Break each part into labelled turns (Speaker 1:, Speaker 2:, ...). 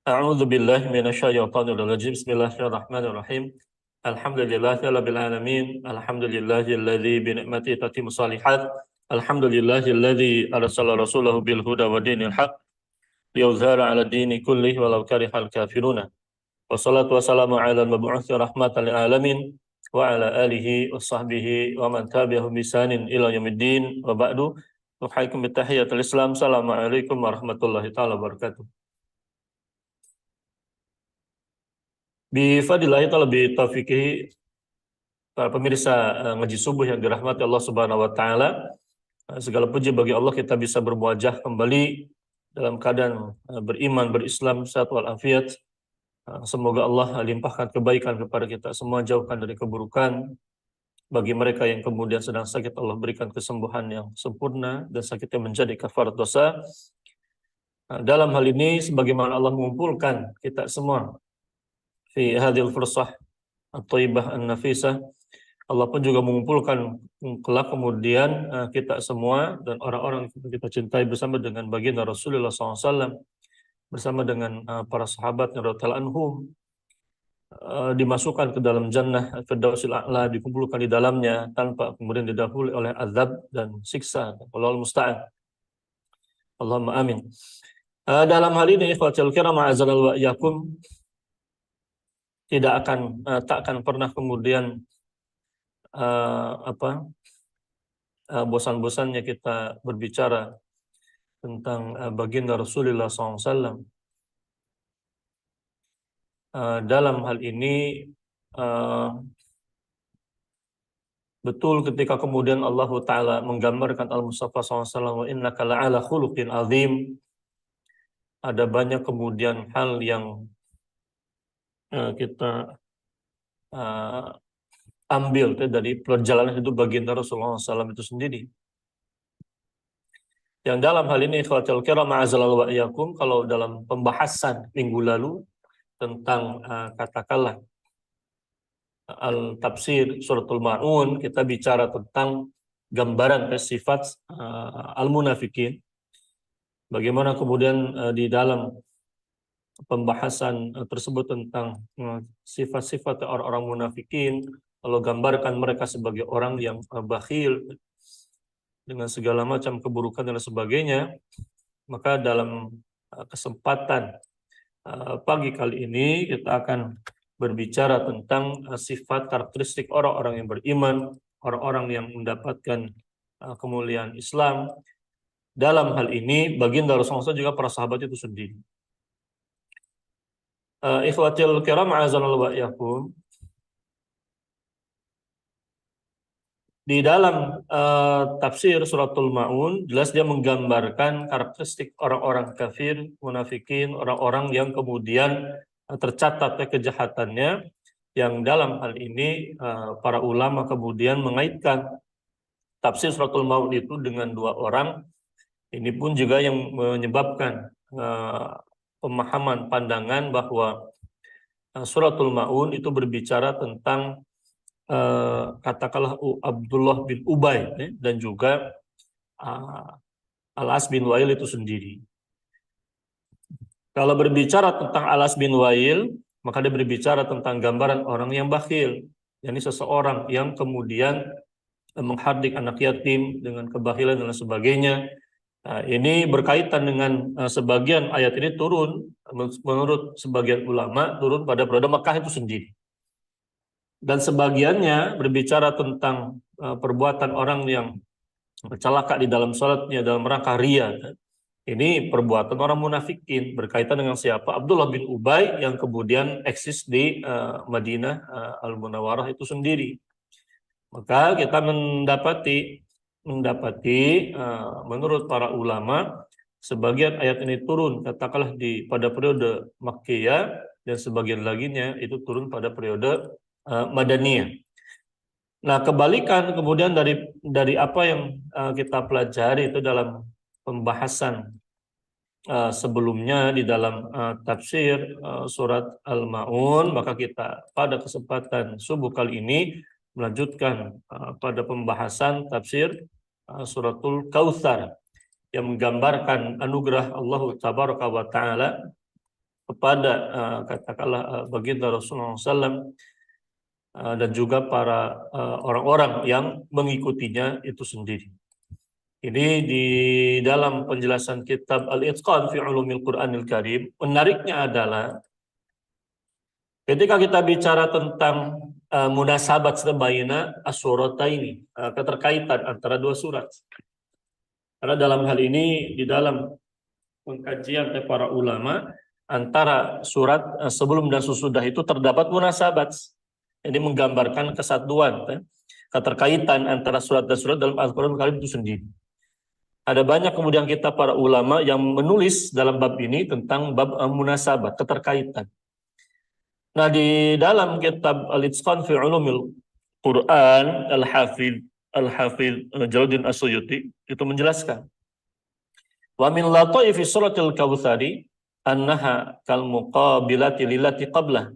Speaker 1: A'udzu billahi minasyaitonir rajim. Bismillahirrahmanirrahim. Alhamdulillahirabbil alamin. Alhamdulillahilladzi bi ni'matihi tatimmu shalihat. Alhamdulillahilladzi arsala rasulahu bil huda wa dinil haq liyuzhira 'ala dini kullih walau karihal kafiruna. Wassalatu wassalamu 'ala al-mab'uutsi rahmatan lil alamin wa 'ala alihi wa sahbihi wa man tabi'ahum bi ihsanin ila yaumiddin. Wa ba'du. Nuhayyikum bi tahiyatil Islam. Assalamualaikum warahmatullahi taala wabarakatuh. Bifadillahi ta'ala bitaufiqihi, para pemirsa ngaji subuh yang dirahmati Allah Subhanahu wa taala. Segala puji bagi Allah kita bisa bermuajah kembali dalam keadaan beriman, berislam, sehat walafiat. Semoga Allah limpahkan kebaikan kepada kita semua, jauhkan dari keburukan. Bagi mereka yang kemudian sedang sakit, Allah berikan kesembuhan yang sempurna dan sakitnya menjadi kafarat dosa. Dalam hal ini sebagaimana Allah mengumpulkan kita semua fi hadhil fursah at-thayyibah an-nafisah, Allah pun juga mengumpulkan kelak kemudian kita semua dan orang-orang yang kita cintai bersama dengan baginda Rasulullah SAW, bersama dengan para sahabat radhiyallahu anhum, dimasukkan ke dalam jannah Firdausil A'la, dikumpulkan di dalamnya tanpa kemudian didahului oleh azab dan siksa. Wallahul musta'an. Allahumma amin. Dalam hal ini ikhwatul kiram a'azallahu wa iyyakum, tak akan pernah kemudian bosan-bosannya kita berbicara tentang baginda Rasulullah SAW. Dalam hal ini betul ketika kemudian Allah Ta'ala menggambarkan Al-Mustafa SAW, wa innaka la'ala khuluqin azim, ada banyak kemudian hal yang kita ambil dari perjalanan hidup baginda Rasulullah SAW itu sendiri. Yang dalam hal ini ikhwatul kiram a'azallahu wa iyyakum, kalau dalam pembahasan minggu lalu tentang katakanlah al-tafsir suratul Ma'un, kita bicara tentang gambaran sifat al-munafikin. Bagaimana kemudian di dalam pembahasan tersebut tentang sifat-sifat orang-orang munafikin, kalau gambarkan mereka sebagai orang yang bakhil dengan segala macam keburukan dan sebagainya, maka dalam kesempatan pagi kali ini kita akan berbicara tentang sifat karakteristik orang-orang yang beriman, orang-orang yang mendapatkan kemuliaan Islam. Dalam hal ini baginda Rasulullah juga para sahabat itu sendiri. Ikhwatil kiram a'azallahu wa iyyakum, di dalam tafsir suratul Ma'un jelas dia menggambarkan karakteristik orang-orang kafir, munafikin, orang-orang yang kemudian tercatat kejahatannya, yang dalam hal ini para ulama kemudian mengaitkan tafsir suratul Ma'un itu dengan dua orang. Ini pun juga yang menyebabkan pemahaman pandangan bahwa suratul Ma'un itu berbicara tentang katakanlah Abdullah bin Ubay dan juga Al-As bin Wa'il itu sendiri. Kalau berbicara tentang Al-As bin Wa'il, maka dia berbicara tentang gambaran orang yang bakhil, yakni seseorang yang kemudian menghardik anak yatim dengan kebakhilan dan sebagainya. Ini berkaitan dengan sebagian ayat ini turun, menurut sebagian ulama, turun pada periode Mekah itu sendiri. Dan sebagiannya berbicara tentang perbuatan orang yang celaka di dalam salatnya dalam rangka riya. Ini perbuatan orang munafikin, berkaitan dengan siapa? Abdullah bin Ubay yang kemudian eksis di Madinah Al-Munawwarah itu sendiri. Maka kita mendapati menurut para ulama, sebagian ayat ini turun katakanlah pada periode Makkiyah, dan sebagian laginya itu turun pada periode Madaniyah. Nah, kebalikan kemudian dari apa yang kita pelajari itu dalam pembahasan sebelumnya di dalam tafsir surat Al-Ma'un, maka kita pada kesempatan subuh kali ini melanjutkan pada pembahasan tafsir suratul Kautsar yang menggambarkan anugerah Allah Tabaraka wa Ta'ala kepada katakanlah baginda Rasulullah SAW dan juga para orang-orang yang mengikutinya itu sendiri. Ini di dalam penjelasan kitab Al-Itqan fi Ulumil Qur'anil Karim, menariknya adalah ketika kita bicara tentang munasabat baina as-surataini, keterkaitan antara dua surat. Karena dalam hal ini di dalam pengkajian para ulama antara surat sebelum dan sesudah itu terdapat munasabat. Ini menggambarkan kesatuan, keterkaitan antara surat dan surat dalam Al-Qur'an Al-Karim itu sendiri. Ada banyak kemudian kita para ulama yang menulis dalam bab ini tentang bab munasabat, keterkaitan. Nah, di dalam kitab Al-Itqan fi Ulumil Quran, Al-Hafidh Jalaluddin As-Suyuti itu menjelaskan, wa min lataifi suratil Kautsari annaha kal muqabilati lillati qablah.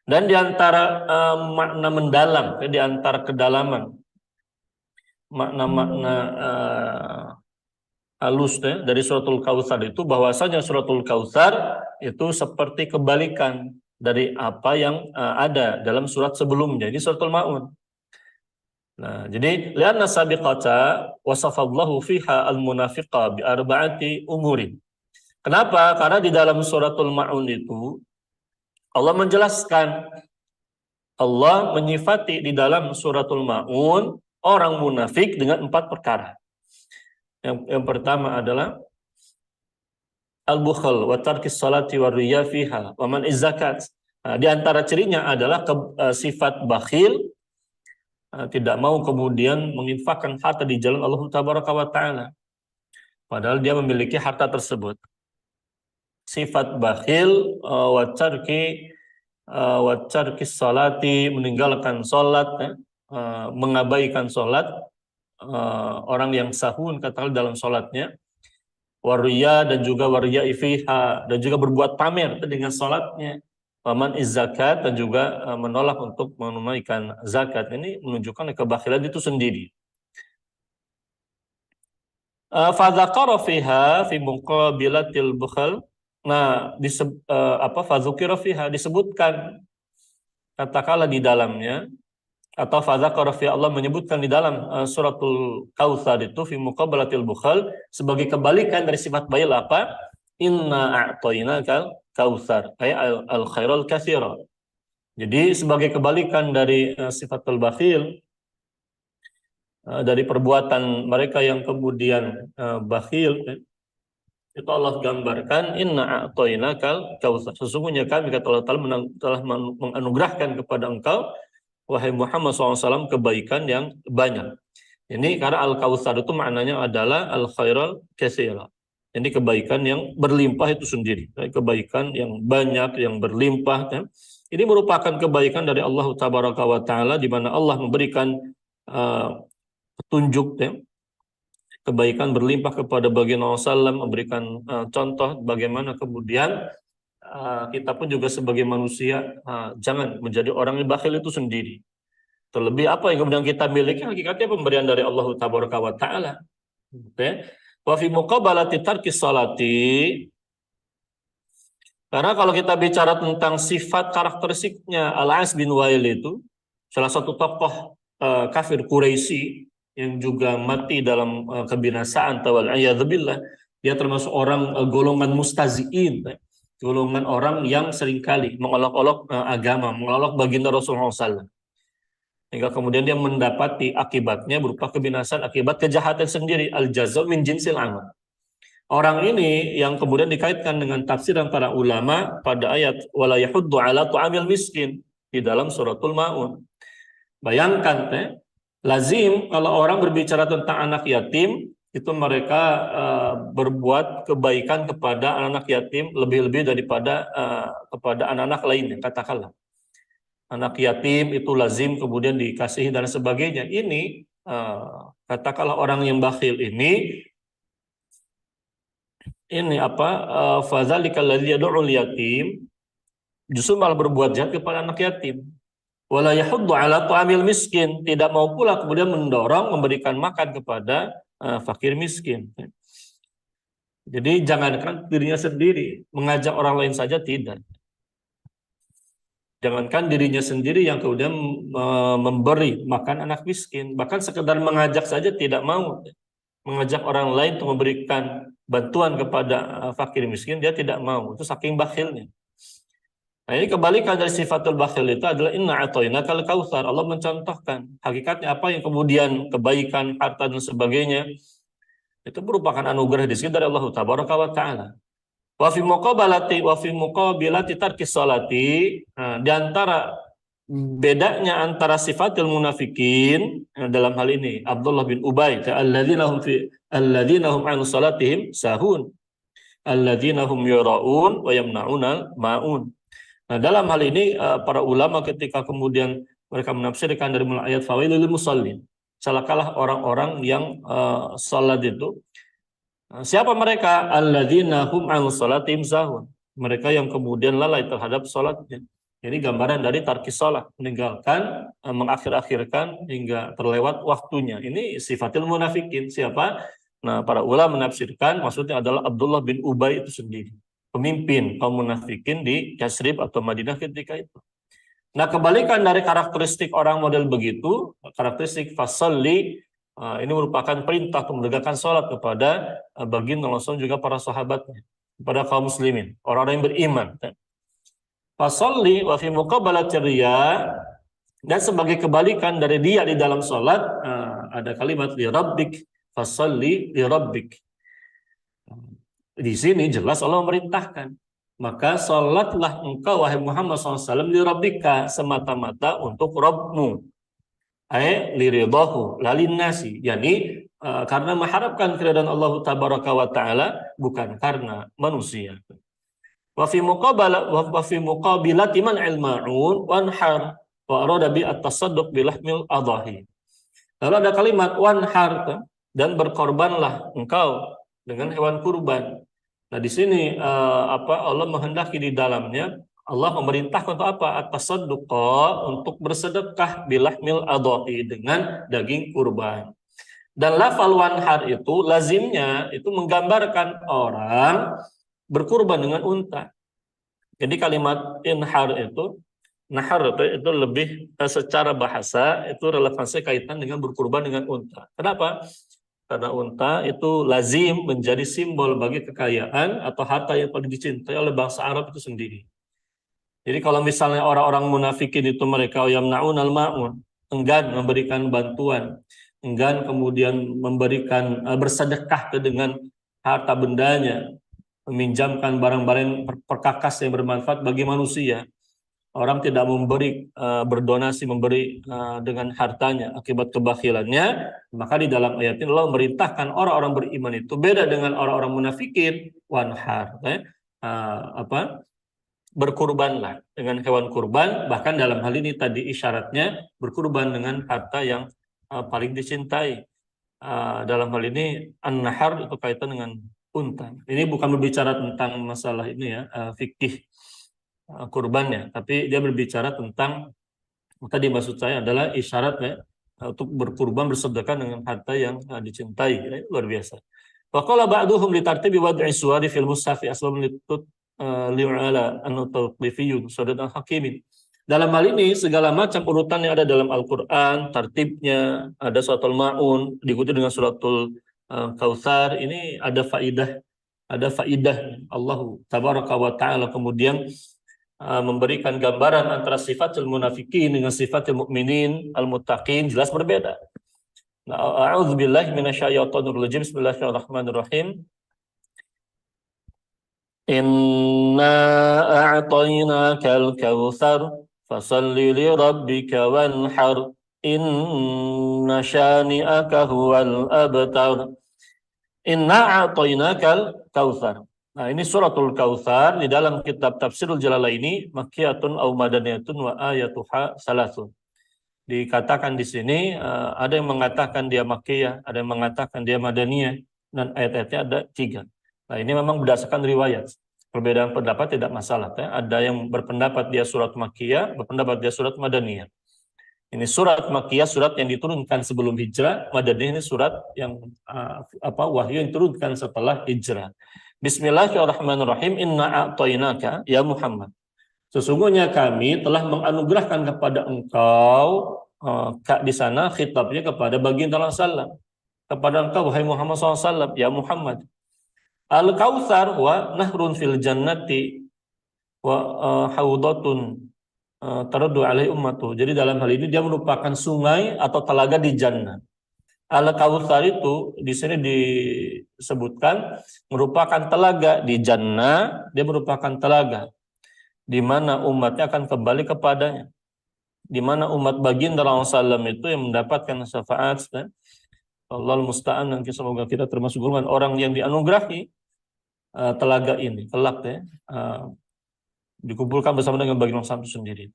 Speaker 1: Dan di antara makna mendalam, di antara kedalaman makna-makna halus dari suratul Kautsar itu bahwasanya suratul Kautsar itu seperti kebalikan dari apa yang ada dalam surat sebelumnya. Ini suratul Maun. Nah, jadi lianna sabiqata wasafallahu fiha al-munafiqa bi arba'ati umurin. Kenapa? Karena di dalam suratul Maun itu Allah menjelaskan, Allah menyifati di dalam suratul Maun orang munafik dengan 4 perkara. Yang pertama adalah al-bukhl wa tarkis salati wa riya fiha wa man zakat. Nah, di antara cirinya adalah sifat bakhil, tidak mau kemudian menginfakkan harta di jalan Allah Tabaraka wa Ta'ala padahal dia memiliki harta tersebut. Sifat bakhil wa tarkis salati, meninggalkan salat, mengabaikan salat, orang yang sahun katakan dalam salatnya, wariya dan juga wariya fiha, dan juga berbuat pamer dengan salatnya, waman zakat, dan juga menolak untuk menunaikan zakat. Ini menunjukkan kebakhilan itu sendiri. Fadzakara fiha fi muqabilatil bukhl. Nah, fadzukira fiha, disebutkan katakanlah di dalamnya, atau fadzakara fi, Allah menyebutkan di dalam suratul Kautsar itu fi muqabalatil bukhl sebagai kebalikan dari sifat bakhil apa? Inna a'tainakal kautsar, ay al khairal katsira. Jadi sebagai kebalikan dari sifatul bakhil, dari perbuatan mereka yang kemudian bakhil, itu Allah gambarkan inna a'tainakal kautsar. Sesungguhnya kami, kata Allah Ta'ala, telah menganugerahkan kepada engkau wahai Muhammad SAW kebaikan yang banyak. Ini karena Al-Kautsar itu maknanya adalah Al-Khairal Katsira. Ini kebaikan yang berlimpah itu sendiri. Kebaikan yang banyak, yang berlimpah. Ya. Ini merupakan kebaikan dari Allah Tabaraka wa Ta'ala, di mana Allah memberikan petunjuk, ya. Kebaikan berlimpah kepada baginda Rasulullah SAW, memberikan contoh bagaimana kemudian kita pun juga sebagai manusia jangan menjadi orang yang bakhil itu sendiri. Terlebih apa yang kemudian kita miliki hakikatnya pemberian dari Allah Tabaraka wa Ta'ala. Wa fi muqabalati tarkis salati, karena kalau kita bicara tentang sifat karakteristiknya Al-As bin Wa'il itu salah satu tokoh kafir Quraisy yang juga mati dalam kebinasaan, wal'iyadzubillah. Dia termasuk orang golongan mustaziin, golongan orang yang seringkali mengolok-olok agama, mengolok baginda Rasulullah SAW. Hingga kemudian dia mendapati akibatnya berupa kebinasaan akibat kejahatan sendiri. Al-jazaa min jinsil amal. Orang ini yang kemudian dikaitkan dengan tafsiran para ulama pada ayat wala yahuddu ala tu'amil miskin di dalam suratul Maun. Bayangkan, lazim kalau orang berbicara tentang anak yatim, itu mereka berbuat kebaikan kepada anak yatim lebih-lebih daripada kepada anak-anak lainnya. Katakanlah anak yatim itu lazim kemudian dikasihi dan sebagainya. Ini katakanlah orang yang bakhil ini fadzalikal ladzi yad'ul yatim, justru malah berbuat jahat kepada anak yatim. Wala yahuddu ala tu'amil miskin, tidak mau pula kemudian mendorong memberikan makan kepada fakir miskin. Jadi jangankan dirinya sendiri, mengajak orang lain saja tidak. Jangankan dirinya sendiri yang kemudian memberi makan anak miskin, bahkan sekedar mengajak saja tidak mau. Mengajak orang lain untuk memberikan bantuan kepada fakir miskin, dia tidak mau. Itu saking bakhilnya. Nah, ini kebalikan dari sifatul bakhil itu adalah inna a'tainakal kautsar. Allah mencontohkan hakikatnya apa yang kemudian kebaikan, harta dan sebagainya itu merupakan anugerah rezeki dari Allah Tabaraka wa taala. Wa fi muqabilati tarkis salati. Nah, di antara bedanya antara sifatul munafikin dalam hal ini Abdullah bin Ubay, alladzina hum an salatihim sahun, alladzina hum yura'un wa yamna'unal ma'un. Nah, dalam hal ini para ulama ketika kemudian mereka menafsirkan dari mulai ayat fawailul lil musallin, celakalah orang-orang yang salat itu. Siapa mereka? Alladzina hum an salatihim sahun. Mereka yang kemudian lalai terhadap salatnya. Ini gambaran dari tarkis salat, meninggalkan, mengakhir-akhirkan hingga terlewat waktunya. Ini sifatil munafikin. Siapa? Nah, para ulama menafsirkan maksudnya adalah Abdullah bin Ubay itu sendiri, pemimpin kaum munafikin di Yasrib atau Madinah ketika itu. Nah, kebalikan dari karakteristik orang model begitu, karakteristik fasalli, ini merupakan perintah untuk menegakkan sholat kepada baginda Rasul juga para sahabatnya, kepada kaum muslimin, orang-orang yang beriman. Fasalli wa fi muqabalati riya, dan sebagai kebalikan dari dia di dalam sholat, ada kalimat li rabbik, fasalli li rabbik. Di sini jelas Allah memerintahkan. Maka sholatlah engkau wahai Muhammad SAW li rabbika, semata-mata untuk Rabbmu. Liridahu lalin nasi. Yani karena mengharapkan keridhaan Allah Tabaraka wa Ta'ala, bukan karena manusia. Wa fi muqabilati man ilma'un wanhar wa arada bi at-tasadduq bilahmil adahi. Lalu ada kalimat wanhar, dan berkorbanlah engkau dengan hewan kurban. Nah, di sini Allah menghendaki di dalamnya, Allah memerintahkan untuk apa? At-tasadduq, untuk bersedekah bilahmil adahi, dengan daging kurban. Dan lafal wanhar itu lazimnya itu menggambarkan orang berkurban dengan unta. Jadi kalimat inhar itu, nahar itu lebih secara bahasa itu relevansi kaitan dengan berkurban dengan unta. Kenapa? Karena unta itu lazim menjadi simbol bagi kekayaan atau harta yang paling dicintai oleh bangsa Arab itu sendiri. Jadi kalau misalnya orang-orang munafikin itu mereka yamna'unal ma'un, enggan memberikan bantuan, enggan kemudian memberikan bersedekah dengan harta bendanya, meminjamkan barang-barang perkakas yang bermanfaat bagi manusia. Orang tidak memberi, berdonasi, memberi dengan hartanya akibat kebakhilannya, maka di dalam ayat ini Allah memerintahkan orang-orang beriman itu beda dengan orang-orang munafikin, wanhar, berkurbanlah dengan hewan kurban, bahkan dalam hal ini tadi isyaratnya berkurban dengan harta yang paling dicintai. Dalam hal ini an-nahar itu kaitan dengan unta. Ini bukan berbicara tentang masalah ini ya, fikih kurbannya, tapi dia berbicara tentang, tadi maksud saya adalah isyarat ya, untuk berkurban bersedekah dengan harta yang dicintai. Ya, luar biasa. Wa qala ba'duhum li tartibi wad'i suwari fil mushafi asbab litut li'ala an-tawqifiyun sadan hakimin. Dalam hal ini segala macam urutan yang ada dalam Al-Qur'an, tartibnya, ada suratul Maun diikuti dengan suratul Kautsar, ini ada faidah Allah Tabaraka wa Ta'ala kemudian memberikan gambaran antara sifatul munafikin dengan sifatul mukminin al-muttaqin, jelas berbeda. A'udzubillahi minasyaitonir rajim. Bismillahirrahmanirrahim. Inna a'tainakal kautsar fasalli li rabbika wanhar inna syani'aka huwal abtar. Inna a'tainakal kautsar. Nah, ini suratul Kautsar di dalam kitab Tafsirul Jalalaini, makkiyatun aw madaniyatun wa ayatuha salasun. Dikatakan di sini ada yang mengatakan dia makkiyah, ada yang mengatakan dia madaniyah, dan ayat-ayatnya ada 3. Nah, ini memang berdasarkan riwayat. Perbedaan pendapat tidak masalah. Ya. Ada yang berpendapat dia surat makkiyah, berpendapat dia surat madaniyah. Ini surat Makkiyah, surat yang diturunkan sebelum hijrah. Madaniyah ini surat yang wahyu yang diturunkan setelah hijrah. Bismillahirrahmanirrahim. Inna a'tainaka ya Muhammad. Sesungguhnya kami telah menganugerahkan kepada engkau, di sana khitabnya kepada baginda Rasulullah, kepada engkau wahai Muhammad SAW, ya Muhammad. Al-Kautsar wa nahrun fil jannati wa haudatun taraddu alaihi ummatuh. Jadi dalam hal ini dia merupakan sungai atau telaga di jannah. Al-Kautsar itu di sini disebutkan merupakan telaga di jannah, dia merupakan telaga di mana umatnya akan kembali kepadanya. Di mana umat baginda Rasulullah SAW itu yang mendapatkan syafaat. Allah musta'an, dan semoga kita termasuk golongan orang yang dianugerahi telaga ini kelak dikumpulkan bersama dengan baginda Rasulullah sendiri.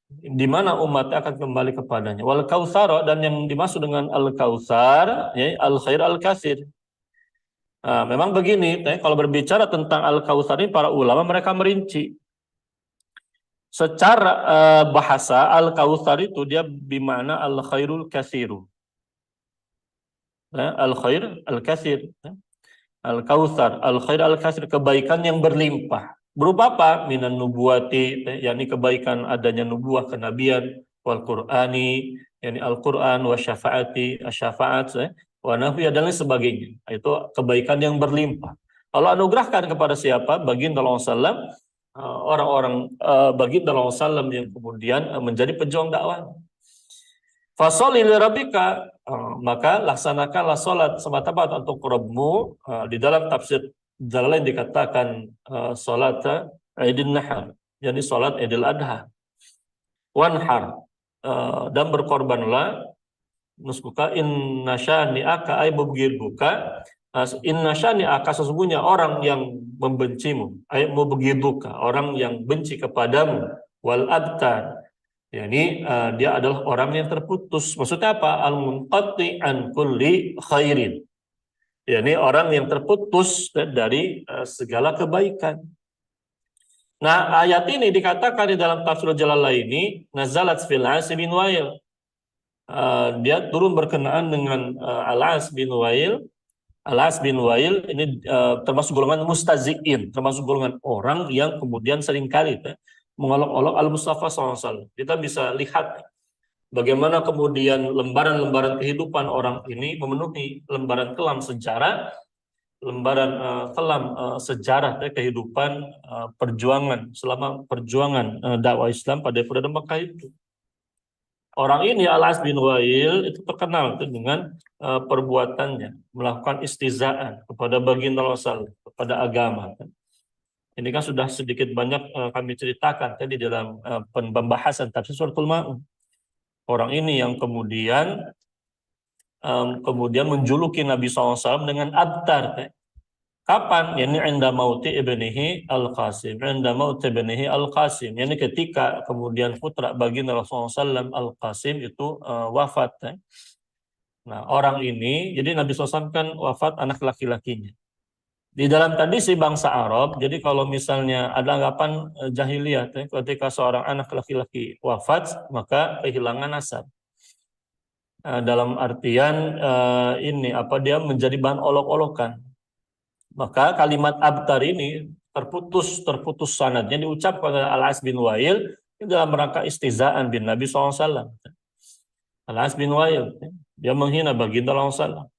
Speaker 1: Di mana umatnya akan kembali kepadanya. Wal kautsar, dan yang dimaksud dengan al kautsar ya al khair al kasir. Memang begini, kalau berbicara tentang al kautsar ini para ulama mereka merinci. Secara bahasa al kautsar itu dia bimana al khairul kasiru. Al khair al kasir. Al kautsar al khair al kasir, kebaikan yang berlimpah. Berupa apa? Minan nubuwati, yakni kebaikan adanya nubuah kenabian, wal qur'ani, yakni Al-Qur'an, wa syafaati, asy-syafaat, wa nahwi dan lain sebagainya. Itu kebaikan yang berlimpah. Allah anugerahkan kepada siapa? Baginda Rasulullah, orang-orang baginda Rasulullah yang kemudian menjadi pejuang dakwah. Fasholli li rabbika, maka laksanakanlah salat semata-mata untuk Rabbmu. Di dalam tafsir Jalalain dikatakan salat Idul Nahar, jadi salat Idul Adha. Wanhar, dan berkorbanlah, nusbuka inna syani'aka ay mubghiduka, inna syani'aka, sesungguhnya orang yang membencimu, ay mubghiduka, orang yang benci kepadamu, wal abtar, yakni dia adalah orang yang terputus. Maksudnya apa? Al-munqati an kulli khairin, yakni orang yang terputus dari segala kebaikan. Nah, ayat ini dikatakan di dalam tafsir Jalalaini, nazalat fil As bin Wa'il. Dia turun berkenaan dengan Al-As bin Wa'il. Al-As bin Wa'il ini termasuk golongan mustazi'in, termasuk golongan orang yang kemudian seringkali mengolok-olok Al-Mustafa SAW. Kita bisa lihat bagaimana kemudian lembaran-lembaran kehidupan orang ini memenuhi lembaran kelam sejarah, kehidupan perjuangan selama perjuangan dakwah Islam pada periode Mekah itu. Orang ini Al-As bin Wa'il itu terkenal dengan perbuatannya melakukan istizaan kepada baginda Rasul, kepada agama. Ini kan sudah sedikit banyak kami ceritakan tadi dalam pembahasan tafsir suratul Ma'un. Orang ini yang kemudian menjuluki Nabi SAW dengan abtar. Kapan? Yani inda mauti ibnihi Al-Qasim. Inda mauti ibnihi Al-Qasim. Yani ketika kemudian putra baginda Rasulullah SAW Al-Qasim itu wafat. Nah, orang ini, jadi Nabi SAW kan wafat anak laki-lakinya. Di dalam tradisi bangsa Arab, jadi kalau misalnya ada anggapan jahiliyah, ketika seorang anak laki-laki wafat, maka kehilangan nasab. Dalam artian dia menjadi bahan olok-olokan. Maka kalimat abtar ini terputus sanadnya diucapkan oleh Al-As bin Wa'il dalam rangka istizaan bin Nabi SAW. Al-As bin Wa'il, dia menghina baginda Rasulullah.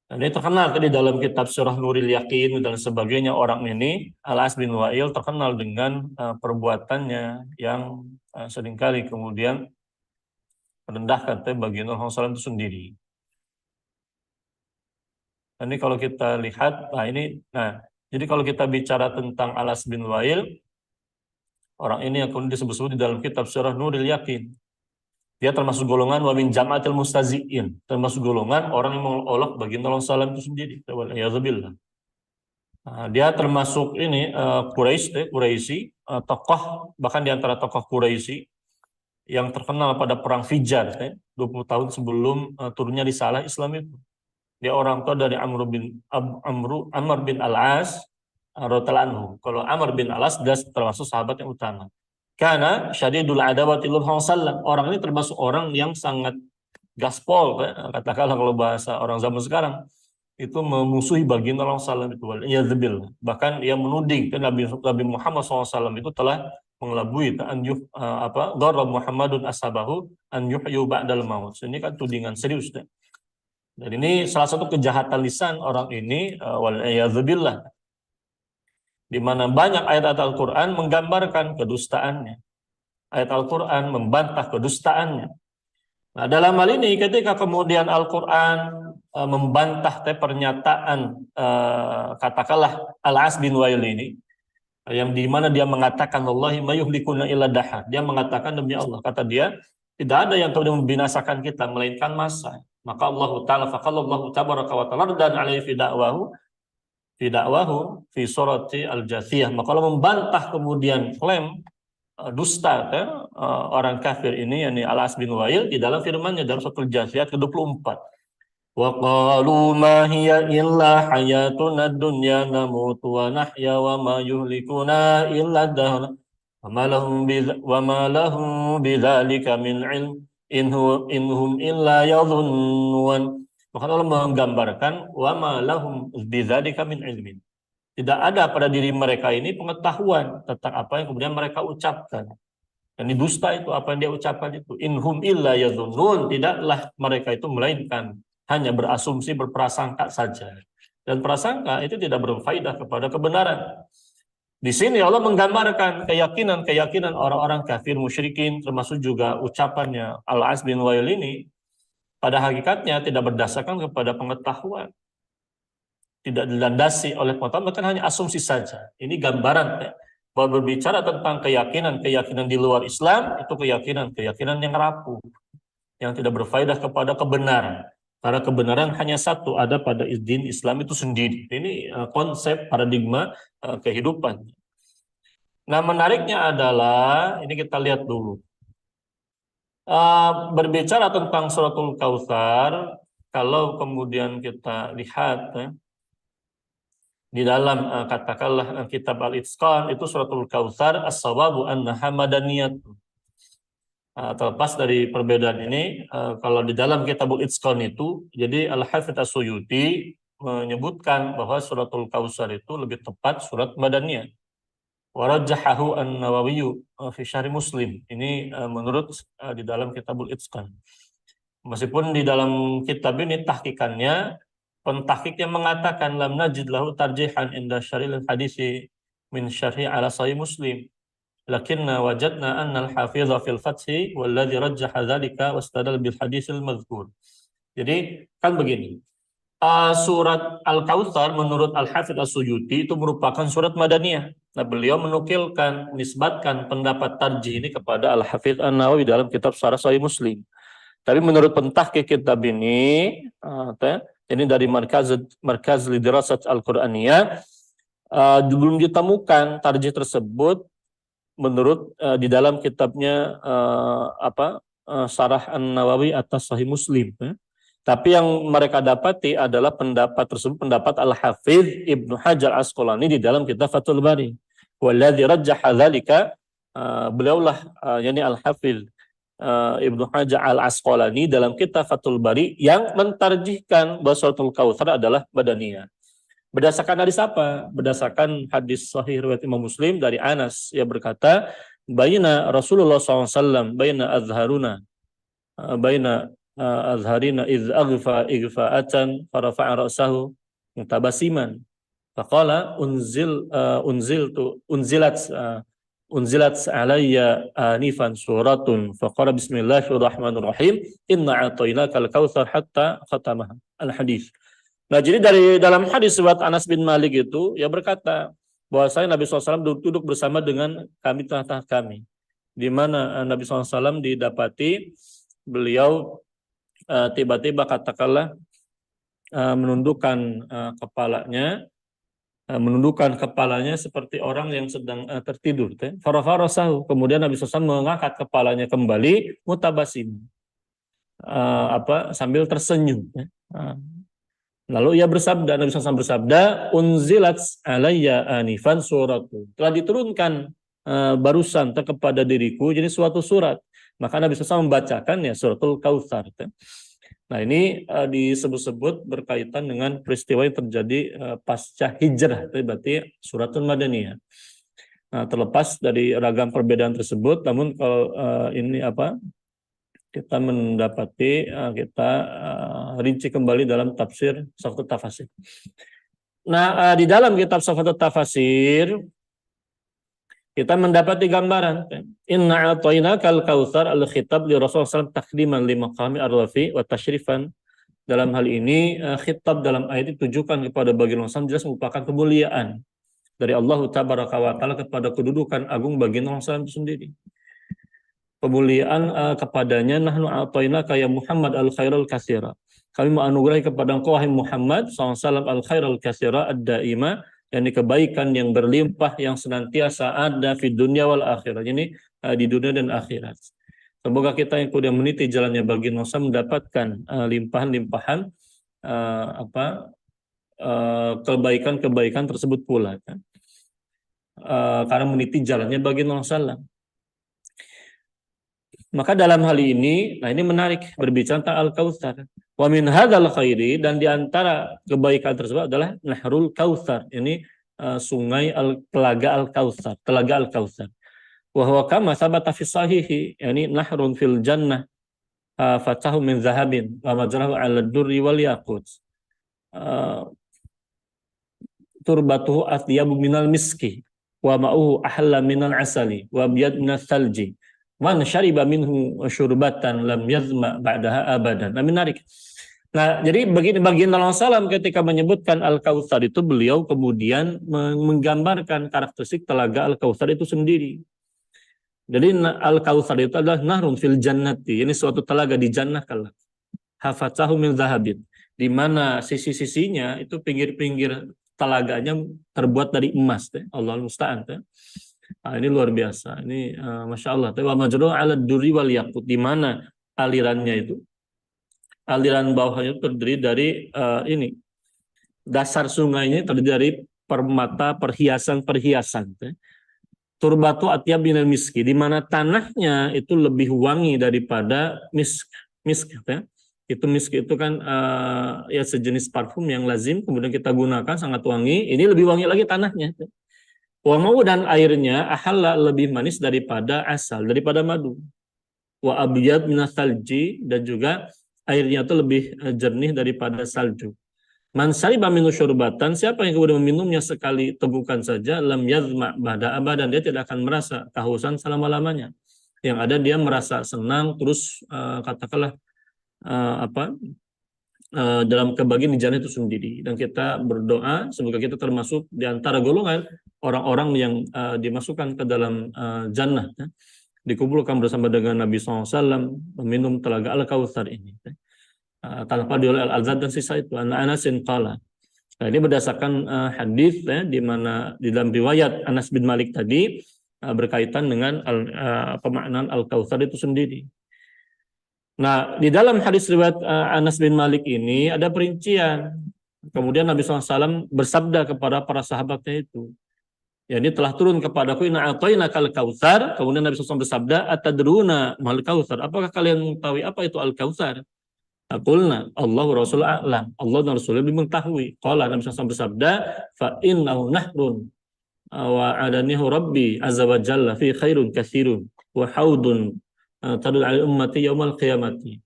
Speaker 1: Dan ini terkenal di dalam kitab Surah Nuril Yakin dan sebagainya. Orang ini, Al-As bin Wa'il, terkenal dengan perbuatannya yang seringkali kemudian merendahkan baginda Rasulullah itu sendiri. Ini kalau kita lihat, jadi kalau kita bicara tentang Al-As bin Wa'il, orang ini yang kemudian disebut-sebut di dalam kitab Surah Nuril Yakin. Dia termasuk golongan wa min jama'atil mustazi'in, termasuk golongan orang yang mengolok baginda Rasulullah itu sendiri. Waliyadzubillah. Dia termasuk ini Quraisy, tokoh bahkan di antara tokoh Quraisy yang terkenal pada perang Fijar, 20 tahun sebelum turunnya risalah Islam itu. Dia orang tua dari Amr bin Al-As radhiyallahu anhu. Kalau Amr bin Al-As dia termasuk sahabat yang utama. Karena syadidul adawati lil Rasulullah. Orang ini termasuk orang yang sangat gaspol, katakanlah kalau bahasa orang zaman sekarang, itu memusuhi baginda Rasulullah itu. Bahkan ia menuding ke Nabi Muhammad SAW itu telah mengelabui darab Muhammadun ashabahu an yuhyu ba'dal maut. Ini kan tudingan serius. Dan ini salah satu kejahatan lisan orang ini, wal iyadzubillah, di mana banyak ayat Al-Quran menggambarkan kedustaannya. Ayat Al-Quran membantah kedustaannya. Nah, dalam hal ini ketika kemudian Al-Quran membantah pernyataan katakanlah Al-As bin Wail ini, yang di mana dia mengatakan wallahi mayuhlikuna illa dahar. Dia mengatakan demi Allah, kata dia, tidak ada yang kemudian membinasakan kita melainkan masa. Maka Allah Ta'ala faqallallahu tabaraka wa ta'ala dan alaihi fi da'wahu fi surati Al-Jathiyah. Maka Allah membantah kemudian klaim dusta orang kafir ini, yakni Al-As bin Wail, di dalam firman-Nya dalam surat Al-Jathiyah ke-24. Wa qalu ma hiya illa hayatuna dunya namutu wa nahya wa ma yuhlikuna illa dahr wa ma lahum bidzalika min ilm inhum illa yadhunnun. Maka Allah menggambarkan wa ma lahum bidzalika min ilmin. Tidak ada pada diri mereka ini pengetahuan tentang apa yang kemudian mereka ucapkan. Dan di dusta itu apa yang dia ucapkan itu. Inhum illa yadhunnun. Tidaklah mereka itu melainkan hanya berasumsi, berprasangka saja. Dan prasangka itu tidak berfaedah kepada kebenaran. Di sini Allah menggambarkan keyakinan orang-orang kafir musyrikin, termasuk juga ucapannya Al-As bin Wail ini, pada hakikatnya tidak berdasarkan kepada pengetahuan. Tidak dilandasi oleh pengetahuan, bahkan hanya asumsi saja. Ini gambaran bahwa berbicara tentang keyakinan di luar Islam, itu keyakinan yang rapuh, yang tidak berfaedah kepada kebenaran. Karena kebenaran hanya satu, ada pada din Islam itu sendiri. Ini konsep paradigma kehidupan. Nah, menariknya adalah, ini kita lihat dulu. Berbicara tentang suratul Kautsar, kalau kemudian kita lihat di dalam katakanlah kitab Al-Itqan, itu suratul Kautsar as-sawabu annaha madaniyat. Terlepas dari perbedaan ini, kalau di dalam kitab Al-Itqan itu, jadi Al-Hafidz As-Suyuti menyebutkan bahwa suratul Kautsar itu lebih tepat surat madaniyah. Wa rajjahahu An-Nawawi fi Syarh Muslim. Ini menurut di dalam kitab Al-Itqan. Meskipun di dalam kitab ini tahqiqannya, pentahqiq yang mengatakan lam najid lahu tarjihan inda syaril hadisi min syarhi ala sahih Muslim, lakinna wajadna anna al-hafidha fil fathi walladhi rajjaha dzalika wastadal bil hadisil madhkur. Jadi kan begini, surat Al-Kautsar menurut Al-Hafidz As-Suyuti itu merupakan surat madaniyah. Nah, beliau menukilkan, nisbatkan pendapat tarjih ini kepada Al-Hafidz An-Nawawi dalam kitab Syarah Sahih Muslim. Tapi menurut pentahqiq kitab ini dari Markaz Lidirasat Al-Quraniyah, belum ditemukan tarjih tersebut menurut di dalam kitabnya Syarah An-Nawawi atas Sahih Muslim. Tapi yang mereka dapati adalah pendapat tersebut, pendapat Al-Hafidz Ibnu Hajar Asqalani di dalam kitab Fathul Bari. Walladzi rajjaha dzalika, beliaulah yakni Al-Hafidz Ibnu Hajar Al-Asqalani dalam kitab Fathul Bari yang mentarjihkan bahwa suratul Kautsar adalah madaniyah. Berdasarkan hadis apa? Berdasarkan hadis sahih riwayat Imam Muslim dari Anas, yang berkata, "Baina Rasulullah SAW, baina azharina iz igfa'atan farafa'a ra'sahu mutabasiman. Faqala unzilat alayya anifan suratun faqala bismillahirrahmanirrahim inna a'tainaka al-kautsar hatta khatamah." Al-hadis. Nah, jadi dari dalam hadis riwayat Anas bin Malik itu, ia berkata bahwasanya Nabi SAW duduk bersama dengan kami tengah-tengah kami, di mana Nabi SAW didapati beliau tiba-tiba katakanlah menundukkan kepalanya seperti orang yang sedang tertidur. Farafarasahu, kemudian Nabi SAW mengangkat kepalanya kembali mutabasim, sambil tersenyum. Lalu ia bersabda, Nabi SAW bersabda, unzilat alayya anifan suratu, telah diturunkan barusan kepada diriku, jadi suatu surat. Maka Nabi SAW membacakan ya suratul Kautsar. Nah ini disebut-sebut berkaitan dengan peristiwa yang terjadi pasca hijrah, itu berarti suratul Madaniyah. Nah, terlepas dari ragam perbedaan tersebut, namun kalau ini kita mendapati kita rinci kembali dalam tafsir Safatul Tafasir. Nah, di dalam kitab Safatul Tafasir kita mendapati gambaran. Inna a'tainakal kautsar al-khitab li Rasulullah SAW takdiman li maqami ar-rafi wa tashrifan. Dalam hal ini khitab dalam ayat ditujukan kepada baginda Rasul jelas merupakan kemuliaan dari Allah Tabaraka wa Ta'ala kepada kedudukan agung baginda Rasul itu sendiri. Kemuliaan kepadanya, nahnu a'tainaka ya Muhammad al-khairal katsira. Kami menganugerahi kepada engkau wahai Muhammad SAW al-khairal katsira ad-daima, yakni kebaikan yang berlimpah yang senantiasa ada di dunia wal akhirat. Ini di dunia dan akhirat. Semoga kita yang kemudian meniti jalannya baginda Rasul mendapatkan limpahan-limpahan kebaikan-kebaikan tersebut pula kan. Karena meniti jalannya baginda Rasul. Maka dalam hal ini, nah ini menarik berbicara tentang Al-Kautsar. Wa min hadzal khairi, dan di antara kebaikan tersebut adalah Nahrul Kautsar. Ini sungai Telaga Al-Kautsar, Telaga Al-Kautsar. Wa huwa kama sabata fi sahihi, yani nahrun fil jannah fatahu min zahabin wa majrahu 'ala ad-durri wal yaqut. Turbatuhu atyabu minal miski wa ma'uhu ahla minal asali wa abyad minas salji. Man syariba minhu syurbatan lam yazma ba'daha abadan. Nah, menarik. Nah, jadi begini baginda Rasulullah ketika menyebutkan Al-Kautsar itu beliau kemudian menggambarkan karakteristik telaga Al-Kautsar itu sendiri. Jadi Al-Kautsar itu adalah nahrun fil jannati, ini suatu telaga di jannah kala. Hafatsahu min zahabin, di mana sisi-sisinya itu pinggir-pinggir telaganya terbuat dari emas, Allahul musta'an. Nah, ini luar biasa. Ini masya Allah. Wa majru' 'ala durri wal yaqut, di mana alirannya itu, aliran bawahnya itu terdiri dari ini dasar sungainya terdiri dari permata perhiasan-perhiasan. Turbatu atyab minal miski, di mana tanahnya itu lebih wangi daripada misk. Ya. Itu misk itu kan ya sejenis parfum yang lazim kemudian kita gunakan sangat wangi. Ini lebih wangi lagi tanahnya. Wa mau dan airnya ahalla lebih manis daripada asal, daripada madu. Wa abyad minas salji, dan juga airnya itu lebih jernih daripada salju. Man syariba minhu syurbatan, siapa yang kemudian meminumnya sekali tegukan saja, lam yazma ba'da abadan, dia tidak akan merasa kehausan selama-lamanya. Yang ada dia merasa senang terus katakanlah dalam kebahagiaan di jannah itu sendiri. Dan kita berdoa semoga kita termasuk di antara golongan orang-orang yang dimasukkan ke dalam jannah, ya. Dikumpulkan bersama dengan Nabi SAW meminum telaga Al-Kautsar ini. Tanpa dioleh Al-Azad dan sisa itu. Anasin qala. Nah, ini berdasarkan hadis ya, di mana di dalam riwayat Anas bin Malik tadi berkaitan dengan pemaknaan Al-Kautsar itu sendiri. Nah, di dalam hadis riwayat Anas bin Malik ini ada perincian. Kemudian Nabi SAW bersabda kepada para sahabatnya itu, ya ini telah turun kepadaku inna a'tainakal kautsar. Kemudian Nabi SAW bersabda, atadruna mal kautsar, apakah kalian mengetahui apa itu Al-Kautsar? Aqulna Allah Rasul a'lam, Allah dan Rasulnya lebih mengetahui. Qala, Nabi SAW bersabda, fa innahu nahrun wa adanihu rabbi azza wa jalla fi khairun katsirun wa haudun tadul al ummati yaumal qiyamati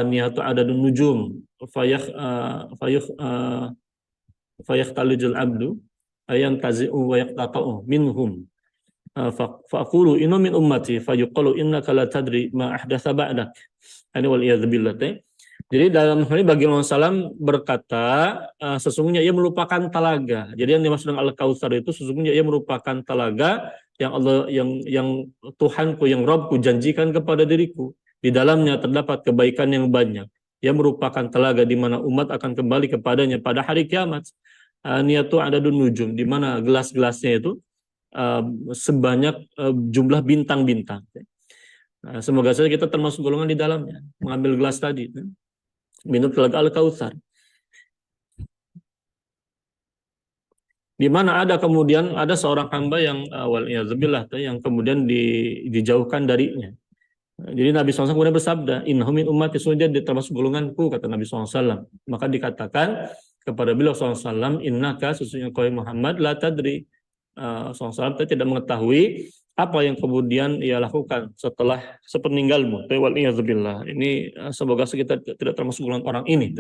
Speaker 1: nihatu adadun nujum fayakhtalijul abdu ayam tazi'u wa yaqta'u minhum faqulu inna min ummati fayuqalu innaka la tadri ma ahdatsa ba'dak. Ini wal iyad billah. Jadi dalam hal ini baginda Rasulullah berkata sesungguhnya ia merupakan telaga. Jadi yang dimaksud dengan Al-Kautsar itu sesungguhnya ia merupakan telaga yang Allah yang Tuhanku yang Rabbku janjikan kepada diriku. Di dalamnya terdapat kebaikan yang banyak. Ia merupakan telaga di mana umat akan kembali kepadanya pada hari kiamat. Niyatu adadun nujum, di mana gelas-gelasnya itu sebanyak jumlah bintang-bintang. Nah, semoga saja kita termasuk golongan di dalamnya, mengambil gelas tadi, minum telaga Al-Kautsar. Di mana ada kemudian ada seorang hamba yang waliyadzubillah yang kemudian dijauhkan darinya. Jadi Nabi SAW kemudian bersabda, Innahum min ummati, sesungguhnya dia termasuk golonganku, kata Nabi SAW. Maka dikatakan kepada beliau SAW, Innaka, sesungguhnya kau Muhammad, la tadri. SAW tidak mengetahui apa yang kemudian ia lakukan setelah sepeninggalmu. Waliyadzubillah. Ini semoga kita tidak termasuk golongan orang ini,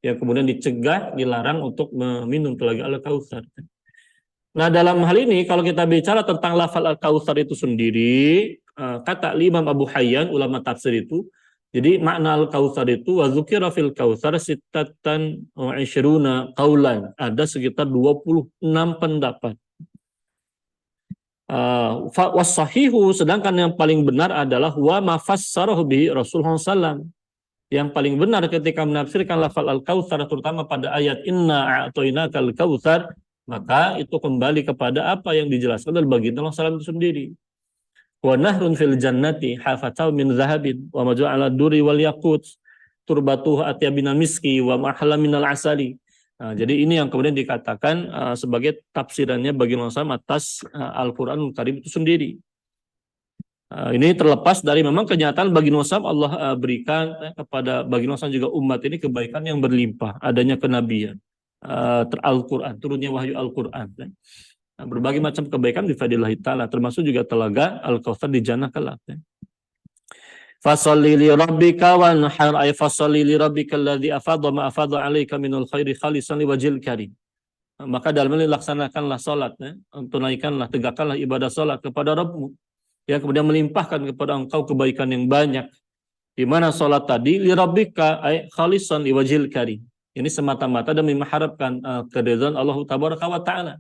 Speaker 1: yang kemudian dicegah, dilarang untuk meminum telaga Al-Kautsar. Nah, dalam hal ini kalau kita bicara tentang lafal Al-Kautsar itu sendiri, kata Imam Abu Hayyan, ulama tafsir itu, jadi makna Al-Kautsar itu wa dzukira fil kautsar sittatan wa 20 qaulan, ada sekitar 26 pendapat. Wasahihu, sedangkan yang paling benar adalah wa mafassarahu bi Rasulullah SAW. Yang paling benar ketika menafsirkan lafal Al-Kautsar, terutama pada ayat Inna a'tainakal kautsar, maka itu kembali kepada apa yang dijelaskan oleh baginda Allah SAW itu sendiri. Wa nahrun fil jannati hafatau min zahabin wa maj'ala duri wal yaqut turbatuhu atyabinal miski wa mahala minal asali. Nah, jadi ini yang kemudian dikatakan sebagai tafsirannya baginda Allah SAW atas Al-Qur'anul Karim itu sendiri. Ini terlepas dari memang kenyataan baginda Allah Allah berikan kepada baginda Allah juga umat ini kebaikan yang berlimpah, adanya kenabian, Al-Quran, turunnya wahyu Al-Quran. Nah, berbagai macam kebaikan bifadillahi ta'ala, termasuk juga telaga Al-Kautsar di jannah kelak. Fasalli li rabbika wanhar, ay fasalli li rabbika alladhi afadha ma afadha alaika minul khairi khalisan liwajhil karim. Maka dalam ini laksanakanlah salat, tunaikanlah, tegakkanlah ibadah salat kepada Rabbmu yang kemudian melimpahkan kepada engkau kebaikan yang banyak. Di mana salat tadi li rabbika ay khalisan liwajhil karim. Ini semata-mata demi mengharapkan keridhaan Allah Tabaraka wa Ta'ala.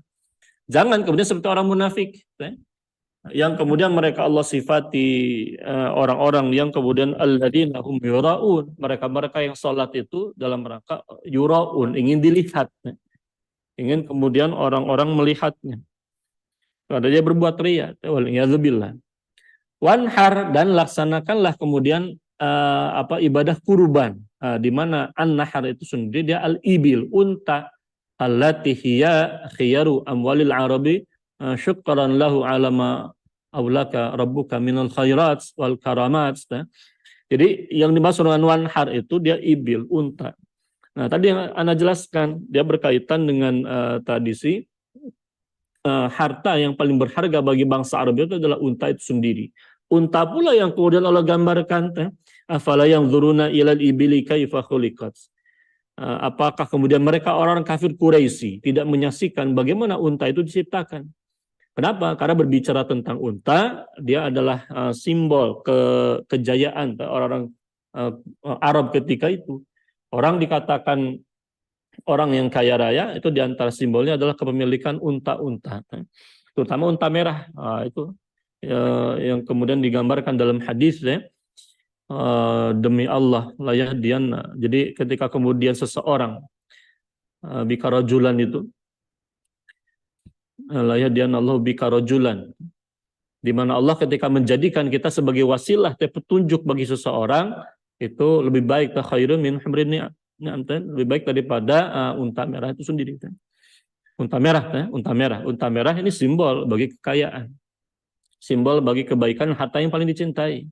Speaker 1: Jangan kemudian seperti orang munafik, yang kemudian mereka Allah sifati orang-orang yang kemudian alladzina hum yuraun, mereka yang salat itu dalam rangka yuraun, ingin dilihat, ingin kemudian orang-orang melihatnya. Ada dia berbuat riya, waliyadzubillah. Wanhar, dan laksanakanlah kemudian ibadah kurban, di mana an-nahar itu sendiri dia al-ibil, unta, allati hiya khiyaru amwalil arabi syukran lahu ala ma aulaka rabbuka minal khairat wal karamat. Jadi yang dimaksud dengan wanhar itu dia ibil, unta. Nah, tadi yang Anda jelaskan dia berkaitan dengan tradisi harta yang paling berharga bagi bangsa Arab itu adalah unta itu sendiri. Unta pula yang kemudian Allah gambarkan, afala yanzuruna ilal ibili kaifa khuliqat. Apakah kemudian mereka orang kafir Quraisy tidak menyaksikan bagaimana unta itu diciptakan? Kenapa? Karena berbicara tentang unta, dia adalah simbol kejayaan orang-orang Arab ketika itu. Orang dikatakan orang yang kaya raya itu diantara simbolnya adalah kepemilikan unta-unta, terutama unta merah. Itu yang kemudian digambarkan dalam hadis, demi Allah la yahdiyanna. Jadi ketika kemudian seseorang bikarajulan itu la yahdiyanna Allah bikarajulan, di mana Allah ketika menjadikan kita sebagai wasilah petunjuk bagi seseorang, itu lebih baik khairun min humrin ni'am, lebih baik daripada unta merah itu sendiri. Unta merah ini simbol bagi kekayaan, simbol bagi kebaikan, harta yang paling dicintai.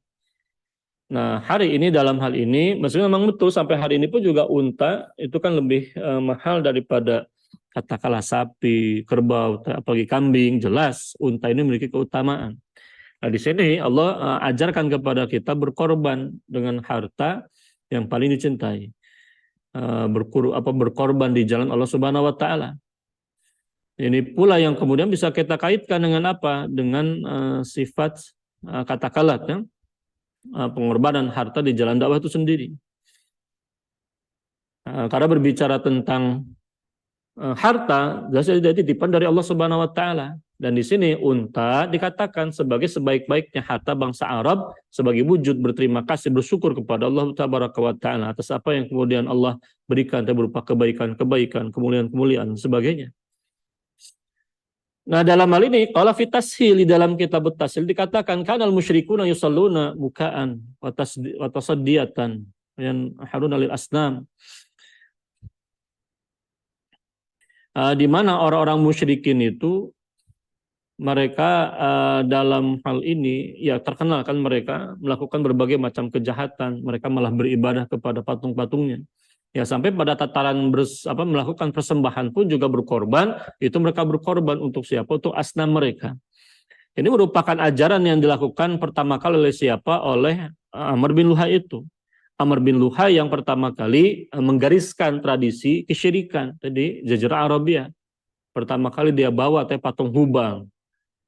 Speaker 1: Nah, hari ini dalam hal ini, maksudnya memang betul sampai hari ini pun juga unta itu kan lebih mahal daripada katakanlah sapi, kerbau, apalagi kambing. Jelas unta ini memiliki keutamaan. Nah, di sini Allah ajarkan kepada kita berkorban dengan harta yang paling dicintai. Berkorban di jalan Allah Subhanahu wa Ta'ala. Ini pula yang kemudian bisa kita kaitkan dengan apa? Dengan sifat katakanlah pengorbanan harta di jalan dakwah itu sendiri. Karena berbicara tentang harta, jelas jadi titipan dari Allah Subhanahu wa Ta'ala. Dan di sini unta dikatakan sebagai sebaik-baiknya harta bangsa Arab, sebagai wujud berterima kasih, bersyukur kepada Allah Tabaraka wa Ta'ala atas apa yang kemudian Allah berikan berupa kebaikan-kebaikan, kemuliaan-kemuliaan sebagainya. Nah, dalam hal ini qala fi tashil, di dalam kitab tashil dikatakan kanal musyrikuna yusalluna mukaan wa tasaddiyatan yan haruna lil asnam. Di mana orang-orang musyrikin itu mereka dalam hal ini ya terkenal kan mereka melakukan berbagai macam kejahatan, mereka malah beribadah kepada patung-patungnya. Ya sampai pada tataran melakukan persembahan pun juga berkorban, itu mereka berkorban untuk siapa? Untuk asnam mereka. Ini merupakan ajaran yang dilakukan pertama kali oleh siapa? Oleh Amr bin Luhai itu. Amr bin Luhai yang pertama kali menggariskan tradisi kesyirikan tadi Jazirah Arabia. Pertama kali dia bawa patung Hubal.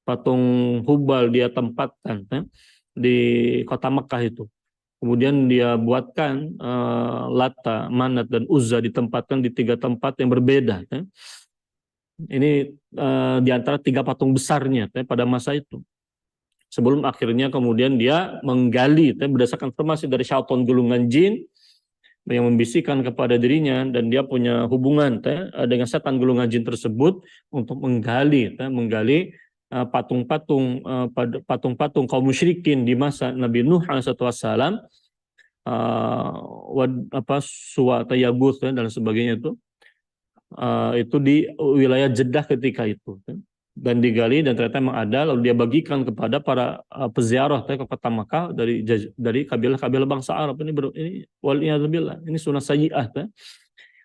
Speaker 1: Patung Hubal dia tempatkan di kota Mekah itu. Kemudian dia buatkan Lata, Manat, dan Uzza ditempatkan di 3 tempat yang berbeda. Ini di antara 3 patung besarnya pada masa itu. Sebelum akhirnya kemudian dia menggali berdasarkan informasi dari syaitan gulungan jin yang membisikkan kepada dirinya dan dia punya hubungan dengan setan gulungan jin tersebut untuk menggali patung-patung patung-patung kaum musyrikin di masa Nabi Nuh alaihissalam, Suwa, Yaguth dan sebagainya itu di wilayah Jeddah ketika itu dan digali dan ternyata memang ada, lalu dia bagikan kepada para peziarah ke kota Makkah dari kabilah-kabilah bangsa Arab. Ini waliyadzubillah, ini sunnah sayyi'ah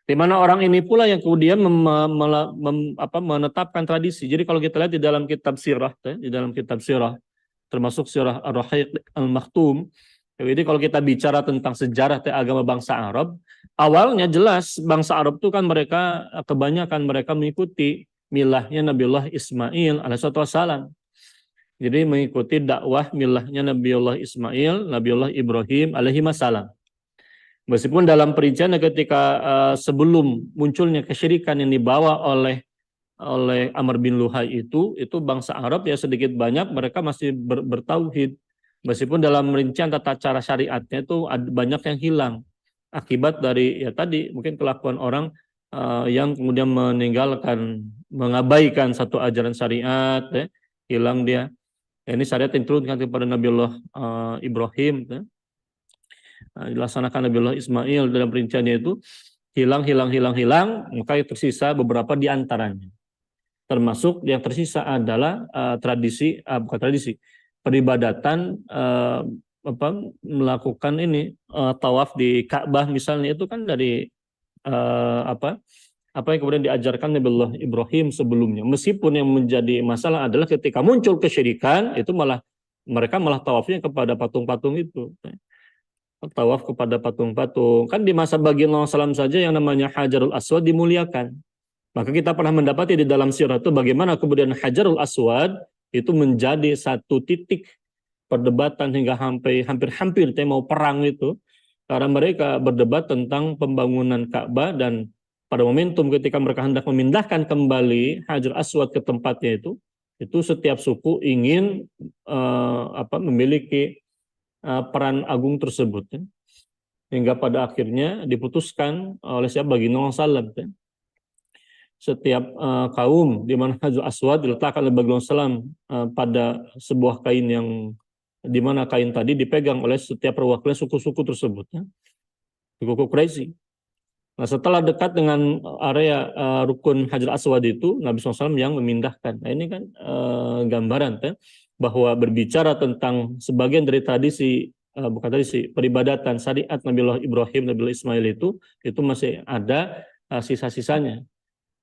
Speaker 1: di mana orang ini pula yang kemudian menetapkan tradisi. Jadi kalau kita lihat di dalam kitab sirah termasuk sirah Ar-Rahiq Al-Maktum. Jadi kalau kita bicara tentang sejarah agama bangsa Arab, awalnya jelas bangsa Arab itu kan mereka kebanyakan mereka mengikuti milahnya Nabiullah Ismail alaihissalam. Jadi mengikuti dakwah milahnya Nabiullah Ismail, Nabiullah Ibrahim alaihi salam. Meskipun dalam perincian ketika sebelum munculnya kesyirikan yang dibawa oleh Amr bin Luhai itu bangsa Arab ya sedikit banyak mereka masih bertauhid. Meskipun dalam rincian tata cara syariatnya itu banyak yang hilang akibat dari ya tadi mungkin kelakuan orang yang kemudian mengabaikan satu ajaran syariat, hilang dia. Ya, ini syariat yang diturunkan kepada Nabiullah Ibrahim, dilaksanakan Nabiullah Ismail dalam rinciannya itu hilang, maka tersisa beberapa di antaranya. Termasuk yang tersisa adalah bukan tradisi, peribadatan melakukan tawaf di Ka'bah misalnya itu kan dari apa yang kemudian diajarkan Nabiullah Ibrahim sebelumnya. Meskipun yang menjadi masalah adalah ketika muncul kesyirikan itu mereka malah tawafnya kepada patung-patung itu. Tawaf kepada patung-patung. Kan di masa baginda Rasulullah saja yang namanya Hajarul Aswad dimuliakan. Maka kita pernah mendapati di dalam sirah itu bagaimana kemudian Hajarul Aswad itu menjadi satu titik perdebatan hingga hampir mau perang itu. Karena mereka berdebat tentang pembangunan Ka'bah dan pada momentum ketika mereka hendak memindahkan kembali Hajar Aswad ke tempatnya itu setiap suku ingin memiliki peran agung tersebut. Hingga pada akhirnya diputuskan oleh baginda Rasulullah SAW. Setiap kaum di mana Hajar Aswad diletakkan oleh baginda Rasulullah pada sebuah kain yang di mana kain tadi dipegang oleh setiap perwakilan suku-suku tersebut, suku Quraisy. Nah, setelah dekat dengan area rukun Hajar Aswad itu, Nabi SAW yang memindahkan. Nah, ini kan gambaran bahwa berbicara tentang sebagian dari tradisi, bukan tradisi, peribadatan syariat Nabiullah Ibrahim, Nabiullah Ismail itu masih ada sisa-sisanya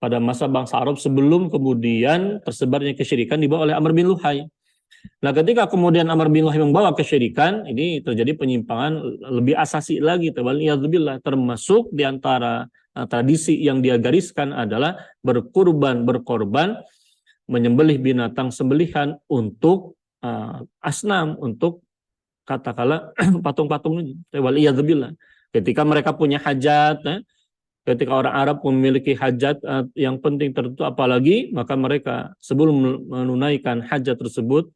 Speaker 1: pada masa bangsa Arab sebelum kemudian tersebarnya kesyirikan dibawa oleh Amr bin Luhai. Nah, ketika kemudian Amr bin Luhai membawa kesyirikan, ini terjadi penyimpangan lebih asasi lagi, termasuk di antara tradisi yang dia gariskan adalah berkorban, menyembelih binatang sembelihan untuk asnam, untuk katakanlah patung-patung ini. Ketika mereka punya hajat, ketika orang Arab memiliki hajat yang penting tertentu apalagi, maka mereka sebelum menunaikan hajat tersebut,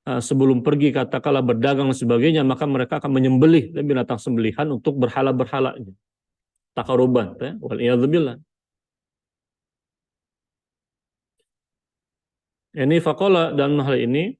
Speaker 1: sebelum pergi katakanlah berdagang dan sebagainya, maka mereka akan menyembelih binatang sembelihan untuk berhala-berhala takaruban, waliyadzubillah. Ini faqala dalam hal ini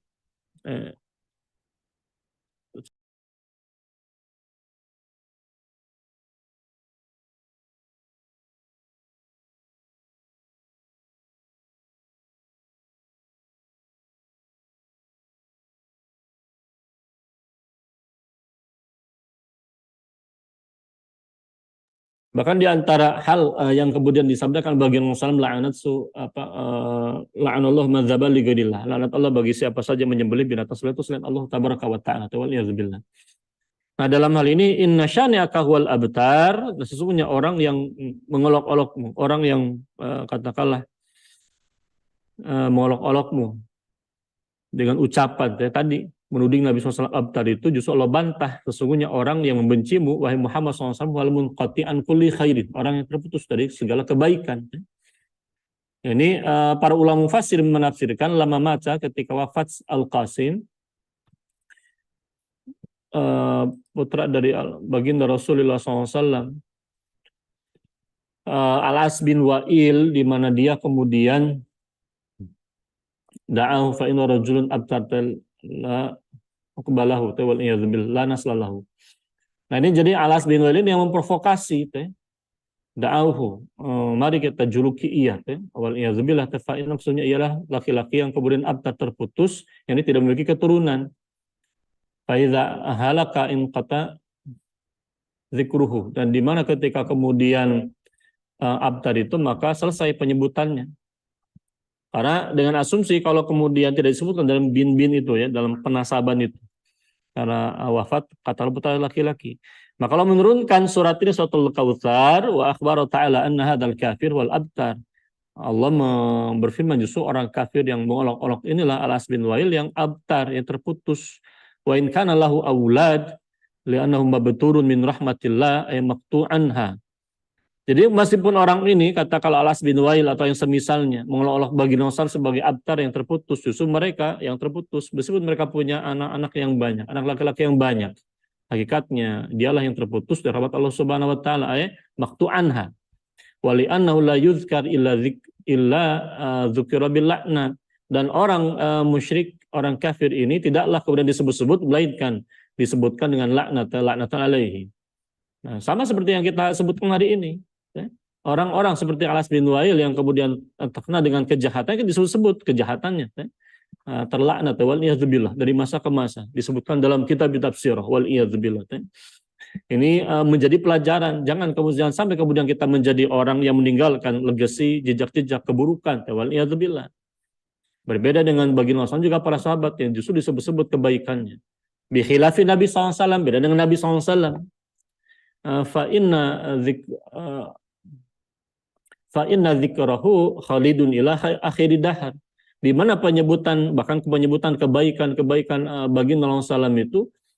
Speaker 1: Bahkan di antara hal yang kemudian disabdakan bagi Rasulullah la'anallahu man dzaba li ghairillah. Laknat Allah bagi siapa saja menyembelih binatang selain Allah tabaraka wa ta'ala. Waliyadzubillah. Nah, dalam hal ini inna syani'aka huwal abtar, sesungguhnya orang yang mengolok-olokmu, orang yang katakanlah mengolok-olokmu dengan ucapan tadi menuding Nabi SAW abtar, itu justru Allah bantah, sesungguhnya orang yang membencimu wahai Muhammad SAW wal munqati'an kulli khairin, orang yang terputus dari segala kebaikan. Ini para ulama mufassir menafsirkan lama mata ketika wafat Al-Qasim, putra dari baginda Rasulullah SAW, Al-As bin Wa'il, di mana dia kemudian da'ahu fa inna rajulun abtartal la uqbalahu wal iyadzubillah la naslalahu. Nah, ini jadi Al-As bin Wa'il yang memprovokasi da'ahu, mari kita juluki ia wal iyadzubillah, fa inna maksudnya ialah laki-laki yang kemudian abtar, terputus, yang ini tidak memiliki keturunan. Fa idza halaka in qata zikruhu, dan di mana ketika kemudian abtar itu maka selesai penyebutannya. Karena dengan asumsi kalau kemudian tidak disebutkan dalam bin-bin itu ya, dalam penasaban itu, karena wafat kata putra laki-laki, maka kalau menurunkan surat ini, suratul Kautsar, wa akhbara ta'ala anna hadzal kafir wal abtar, Allah berfirman justru orang kafir yang mengolok-olok inilah Al-As bin Wa'il yang abtar, yang terputus. Wa in kana lahu aulad li'annahum mabturun min rahmatillah ay maqtu'anha. Jadi meskipun orang ini kata kalau Al-As bin Wa'il atau yang semisalnya mengolok-olok bagi Rasul sebagai abtar yang terputus, justru mereka yang terputus, meskipun mereka punya anak-anak yang banyak, anak laki-laki yang banyak, hakikatnya dialah yang terputus dari rahmat Allah Subhanahu wa taala, maqtu'anha. Wa li'annahu la yuzkar illa dzukira bil la'nat. Dan orang musyrik, orang kafir ini tidaklah kemudian disebut-sebut melainkan disebutkan dengan laknatan alaihi. Nah, sama seperti yang kita sebutkan hari ini. Orang-orang seperti Al-As bin Wa'il yang kemudian terkena dengan kejahatan, kan disebut-sebut kejahatannya, terlaknat wal iyadzubillah, dari masa ke masa, disebutkan dalam kitab-kitab sirah wal iyadzubillah. Ini menjadi pelajaran, jangan sampai kemudian kita menjadi orang yang meninggalkan legacy, jejak-jejak keburukan wal iyadzubillah. Berbeda dengan baginda Rasul juga para sahabat yang justru disebut-sebut kebaikannya. Bi khilafi Nabi SAW, beda dengan Nabi SAW. Fa inna dzikrahu khalidun ila akhir dahar, di mana penyebutan, bahkan penyebutan kebaikan baginda Rasulullah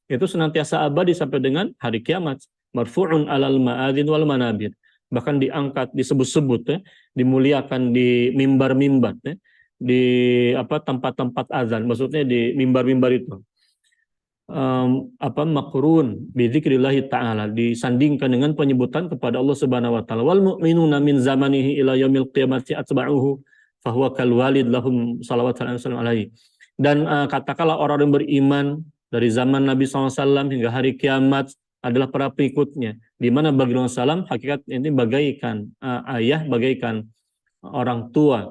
Speaker 1: itu senantiasa abadi sampai dengan hari kiamat. Marfu'un alal ma'adzin wal manabir, bahkan diangkat, disebut-sebut dimuliakan di mimbar-mimbar di tempat-tempat azan, maksudnya di mimbar-mimbar itu. Makrun bi dzikrillahi ta'ala, disandingkan dengan penyebutan kepada Allah Subhanahu wa taala. Wal mu'minuna min zamanihi ila yaumil qiyamati atba'uhu fa huwa kal walid lahum shalawatu alaihi. Dan katakanlah orang yang beriman dari zaman Nabi SAW hingga hari kiamat adalah para pengikutnya, di mana bagi Rasulullah SAW hakikat ini bagaikan ayah, bagaikan orang tua.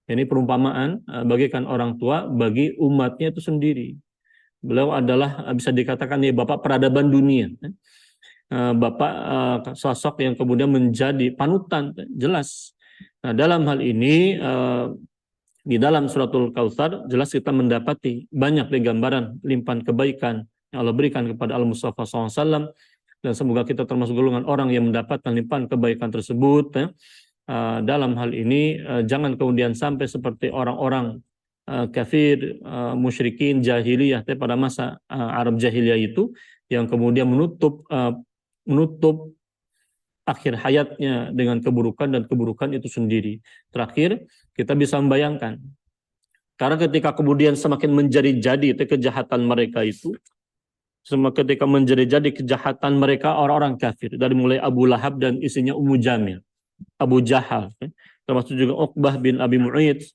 Speaker 1: Ini perumpamaan bagaikan orang tua bagi umatnya itu sendiri. Beliau adalah bisa dikatakan bapak peradaban dunia, bapak sosok yang kemudian menjadi panutan, jelas. Nah, dalam hal ini di dalam suratul Kautsar jelas kita mendapati banyak gambaran limpahan kebaikan yang Allah berikan kepada Al-Mustafa SAW, dan semoga kita termasuk golongan orang yang mendapatkan limpahan kebaikan tersebut. Dalam hal ini jangan kemudian sampai seperti orang-orang kafir, musyrikin, jahiliyah pada masa Arab jahiliyah itu, yang kemudian menutup akhir hayatnya dengan keburukan, dan keburukan itu sendiri. Terakhir, kita bisa membayangkan, karena ketika kemudian semakin menjadi-jadi kejahatan mereka itu, ketika menjadi-jadi kejahatan mereka orang-orang kafir, dari mulai Abu Lahab dan istrinya Ummu Jamil, Abu Jahal, termasuk juga Uqbah bin Abi Mu'ayth,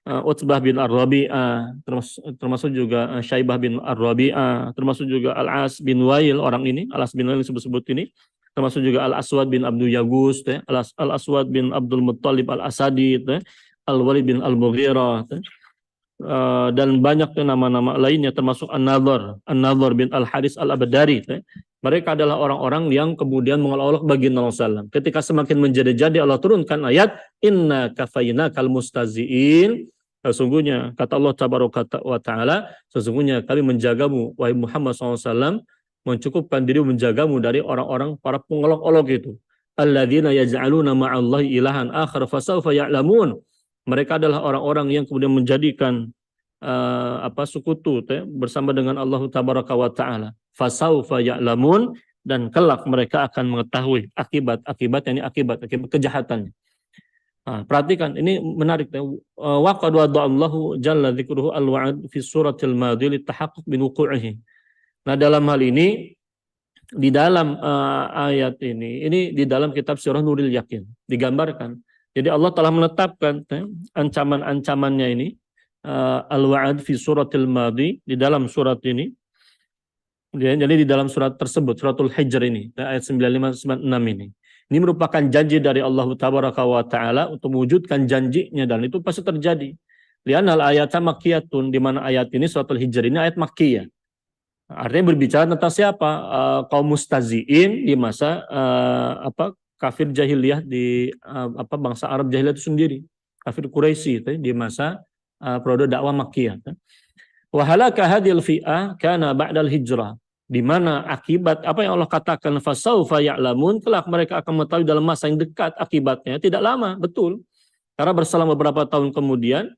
Speaker 1: Utbah bin Ar-Rabi'ah, termasuk juga Syaibah bin Ar-Rabi'ah, termasuk juga Al-As bin Wa'il, orang ini, Al-As bin Wa'il disebut-sebut ini, termasuk juga Al-Aswad bin Abdul Yagus, Al-Aswad bin Abdul Muttalib Al-Asadi, Al-Walid bin Al-Mughirah, dan banyak nama-nama lainnya termasuk An-Nadhr bin Al-Haris Al-Abdari. Mereka adalah orang-orang yang kemudian mengolok-olok baginda SAW. Ketika semakin menjadi-jadi Allah turunkan ayat inna kafainakal mustaziin. Sesungguhnya kata Allah Tabaraka wa Ta'ala, sesungguhnya kami menjagamu wahai Muhammad SAW, mencukupkan diri menjagamu dari orang-orang para pengolok-olok itu. Alladzina yaj'aluna ma'allahi ilahan akhar fasawfa ya'lamun. Mereka adalah orang-orang yang kemudian menjadikan sekutu bersama dengan Allah Tabaraka wa Ta'ala. Fasaufa ya'lamun, dan kelak mereka akan mengetahui akibat kejahatannya. Nah, perhatikan ini menarik. Wa qad wada'allahu jalla dzikruhu al-wa'd fi suratil madi litahaqquq bi wuqu'ihi. Nah, dalam hal ini di dalam ayat ini di dalam kitab surah Nuril Yakin digambarkan. Jadi Allah telah menetapkan ancaman-ancamannya ini al-wa'd fi suratil madi di dalam surat ini. Jadi di dalam surat tersebut, suratul Hijr ini, ayat 95-96 ini. Ini merupakan janji dari Allah Tabaraka wa Ta'ala untuk mewujudkan janjinya, dan itu pasti terjadi. Lianal ayatnya makkiyatun, di mana ayat ini suratul Hijr ini ayat makkiyah. Artinya berbicara tentang siapa? Kaum mustaziin di masa kafir jahiliyah di bangsa Arab jahiliyah itu sendiri. Kafir Quraisy itu di masa periode dakwah makkiyah. Wa halaka hadhil fi'ah kana ba'dal hijrah, di mana akibat apa yang Allah katakan fasaufa ya'lamun, kelak mereka akan mengetahui dalam masa yang dekat akibatnya, tidak lama, betul. Karena berselang beberapa tahun kemudian,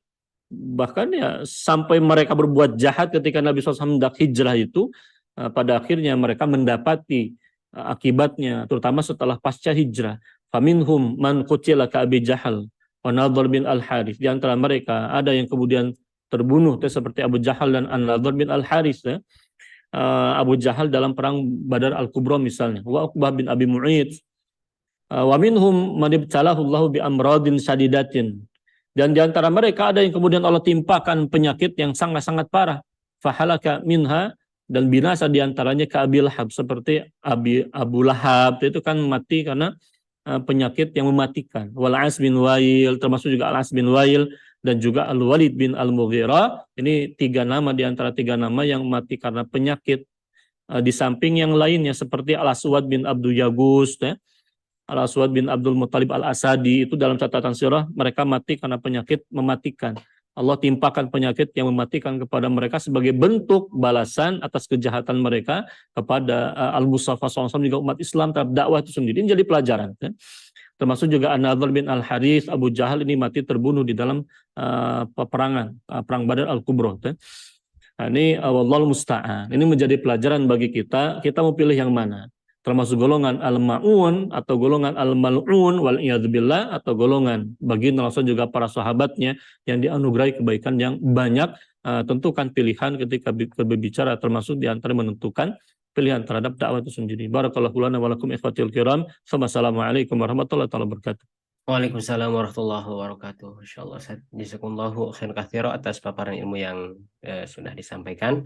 Speaker 1: bahkan ya sampai mereka berbuat jahat ketika Nabi SAW hendak hijrah itu, pada akhirnya mereka mendapati akibatnya, terutama setelah pasca hijrah. Faminhum man qutila ka Abi Jahal wa Nadhr bin Al-Harits. Di antara mereka ada yang kemudian terbunuh seperti Abu Jahal dan An-Nadhr bin Al-Harits. Abu Jahal dalam perang Badar Al-Kubra misalnya, wa Uqbah bin Abi Mu'ayth. Wa minhum man ibtalahu Allahu bi amradin syadidatin. Dan di antara mereka ada yang kemudian Allah timpakan penyakit yang sangat-sangat parah. Fahalaka minha, dan binasa di antaranya ka Abi Lahab, seperti Abu Lahab itu kan mati karena penyakit yang mematikan. Wal As bin Wail, termasuk juga Al As bin Wail, dan juga Al-Walid bin Al-Mughirah. Ini 3 nama di antara 3 nama yang mati karena penyakit. Di samping yang lainnya seperti Al-Aswad bin Abdul Yagus, Al-Aswad bin Abdul Muttalib Al-Asadi, itu dalam catatan sirah mereka mati karena penyakit mematikan. Allah timpakan penyakit yang mematikan kepada mereka sebagai bentuk balasan atas kejahatan mereka kepada Al-Mustafa SAW, juga umat Islam terhadap dakwah itu sendiri. Ini jadi pelajaran. Termasuk juga An-Nadhr bin Al-Harits, Abu Jahal ini mati terbunuh di dalam peperangan perang Badar Al-Kubra. Nah, ini wallahu musta'an. Ini menjadi pelajaran bagi kita. Kita mau pilih yang mana? Termasuk golongan al-ma'un atau golongan al-mal'un wal iyadzubillah, atau golongan baginda Rasul juga para sahabatnya yang dianugerahi kebaikan yang banyak. Tentukan pilihan ketika berbicara, termasuk di antara menentukan pilihan terhadap dakwah itu sendiri. Barakallahu lana wa lakum ikhwatil kiram. Wassalamualaikum warahmatullahi wabarakatuh.
Speaker 2: Waalaikumsalam warahmatullahi wabarakatuh. Insyaallah, jazakumullahu khairan katsira atas paparan ilmu yang sudah disampaikan.